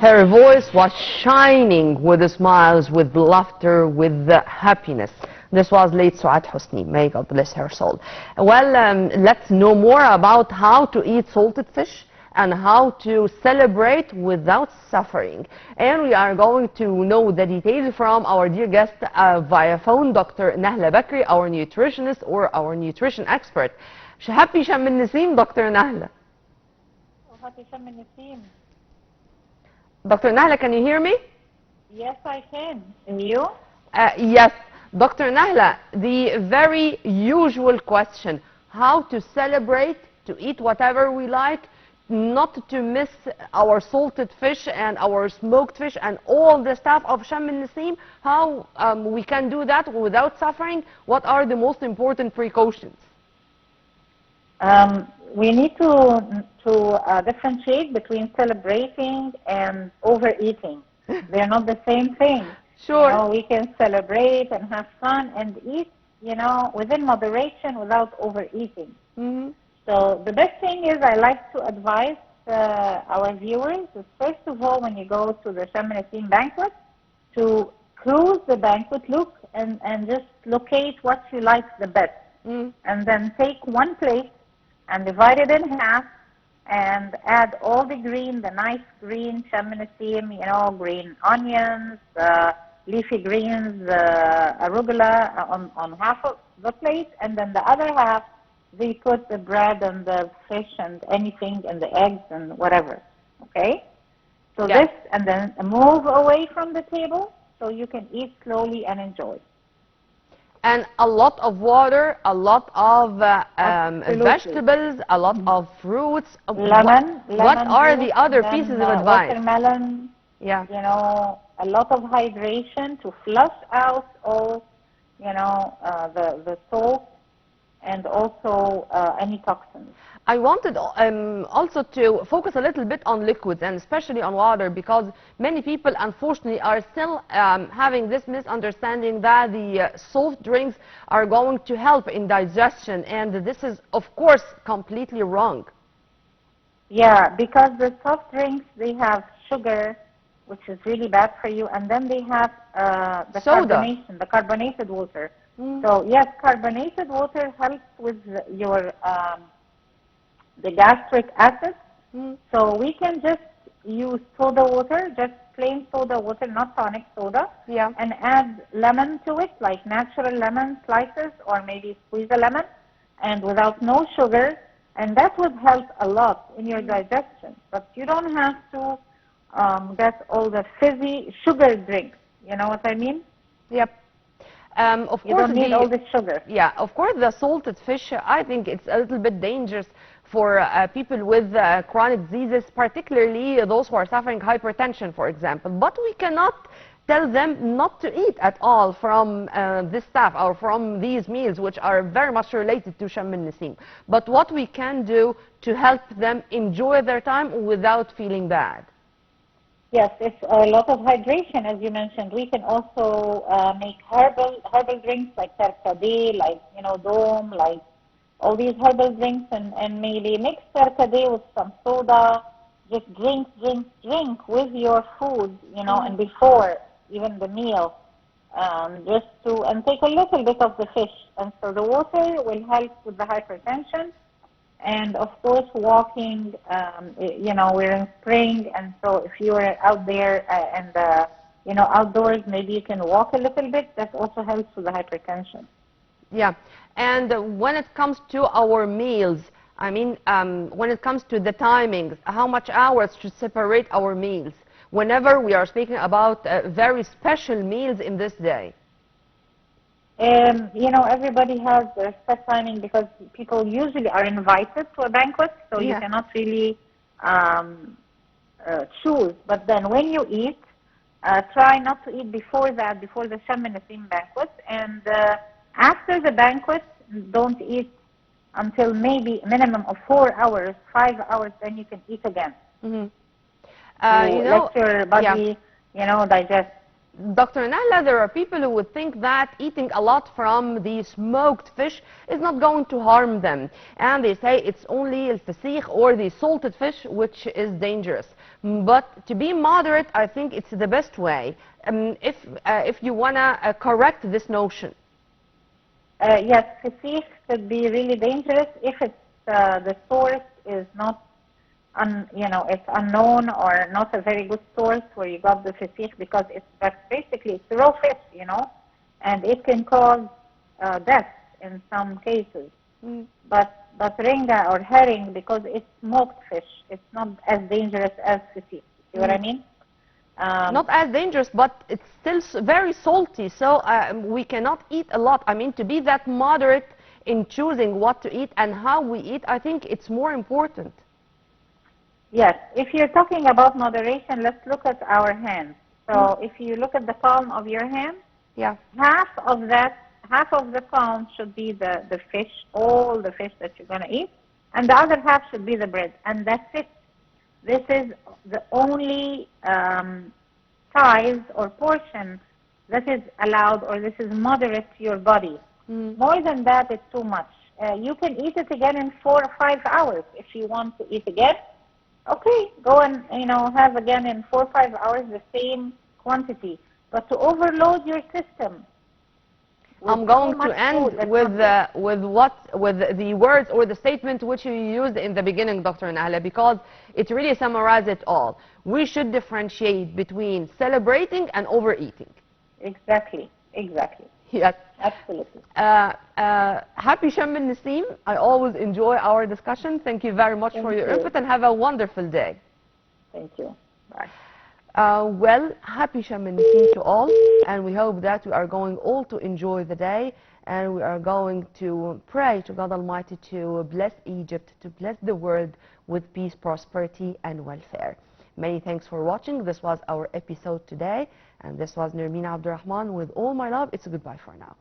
Her voice was shining with smiles, with laughter, with happiness. This was late Suad Hosni. May God bless her soul. Well, let's know more about how to eat salted fish and how to celebrate without suffering. And we are going to know the details from our dear guest via phone, Dr. Nahla Bakri, our nutritionist or our nutrition expert. Happy Sham al-Nasim, Dr. Nahla. Happy Sham al-Nasim. Dr. Nahla, can you hear me? Yes, I can. And you? Yes. Dr. Nahla, the very usual question, how to celebrate, to eat whatever we like, not to miss our salted fish and our smoked fish and all the stuff of Sham al-Nasim, how we can do that without suffering? What are the most important precautions? We need to differentiate between celebrating and overeating. They're not the same thing. Sure. You know, we can celebrate and have fun and eat, you know, within moderation without overeating. Mm-hmm. So the best thing is I like to advise our viewers is first of all, when you go to the Sham al-Nasim banquet, to cruise the banquet, look and just locate what you like the best. Mm. And then take one plate and divide it in half and add all the green, the nice green Sham al-Nasim, you know, green onions, leafy greens, arugula on half of the plate, and then the other half they put the bread and the fish and anything and the eggs and whatever, okay? So yeah. This, and then move away from the table so you can eat slowly and enjoy. And a lot of water, a lot of vegetables, a lot of fruits. Lemon what are juice, the other pieces of advice? Watermelon, yeah. You know, a lot of hydration to flush out all, you know, the salt and also any toxins. I wanted also to focus a little bit on liquids and especially on water, because many people unfortunately are still having this misunderstanding that the soft drinks are going to help in digestion, and this is of course completely wrong. Yeah, because the soft drinks, they have sugar, which is really bad for you, and then they have the soda. Carbonation, the carbonated water. So yes, carbonated water helps with your the gastric acid. So we can just use soda water, just plain soda water, not tonic soda, and add lemon to it, like natural lemon slices, or maybe squeeze a lemon, and without no sugar, and that would help a lot in your digestion. But you don't have to get all the fizzy sugar drinks. You know what I mean? Yep. Of you course, don't need all the sugar. Yeah, of course, the salted fish, I think it's a little bit dangerous for people with chronic diseases, particularly those who are suffering hypertension, for example. But we cannot tell them not to eat at all from this stuff or from these meals, which are very much related to Sham al-Nasim. But what we can do to help them enjoy their time without feeling bad. Yes, it's a lot of hydration, as you mentioned. We can also make herbal drinks like terkadeh, like, you know, dome, like all these herbal drinks, and maybe mix terkadeh with some soda. Just drink with your food, you know, and before even the meal, just to, and take a little bit of the fish. And so the water will help with the hypertension. And of course, walking, you know, we're in spring, and so if you are out there and, you know, outdoors, maybe you can walk a little bit. That also helps with the hypertension. Yeah, and when it comes to our meals, I mean, when it comes to the timings, how much hours should separate our meals whenever we are speaking about very special meals in this day? You know, everybody has their set timing because people usually are invited to a banquet, so you cannot really choose. But then when you eat, try not to eat before that, before the Sham al-Nasim banquet. And after the banquet, don't eat until maybe a minimum of 4 hours, 5 hours, then you can eat again. You know, let your body, you know, digest. Dr. Nahla, there are people who would think that eating a lot from the smoked fish is not going to harm them. And they say it's only الفسيخ or the salted fish which is dangerous. But to be moderate, I think it's the best way if you want to correct this notion. Yes, fatigue could be really dangerous if it's the source is not, it's unknown or not a very good source where you got the fatigue, because that's basically it's raw fish, and it can cause death in some cases. But ringa or herring, because it's smoked fish, it's not as dangerous as fatigue. See what I mean? Not as dangerous, but it's still very salty, so we cannot eat a lot. I mean, to be that moderate in choosing what to eat and how we eat, I think it's more important. Yes, if you're talking about moderation, let's look at our hands. So if you look at the palm of your hand, yeah, half of the palm should be the fish, all the fish that you're going to eat, and the other half should be the bread, and that's it. This is the only size or portion that is allowed, or this is moderate to your body. More than that, it's too much. You can eat it again in 4 or 5 hours if you want to eat again. Okay, go and have again in 4 or 5 hours the same quantity. But to overload your system. I'm going to end with the words or the statement which you used in the beginning, Dr. Nahla, because it really summarizes it all. We should differentiate between celebrating and overeating. Exactly, exactly. Yes. Absolutely. Happy Sham al-Nasim. I always enjoy our discussion. Thank you very much for your input, and have a wonderful day. Thank you. Bye. Well, happy Sham al-Nasim to all, and we hope that we are going all to enjoy the day, and we are going to pray to God Almighty to bless Egypt, to bless the world with peace, prosperity, and welfare. Many thanks for watching. This was our episode today, and this was Nermeen Abdurrahman with all my love. It's a goodbye for now.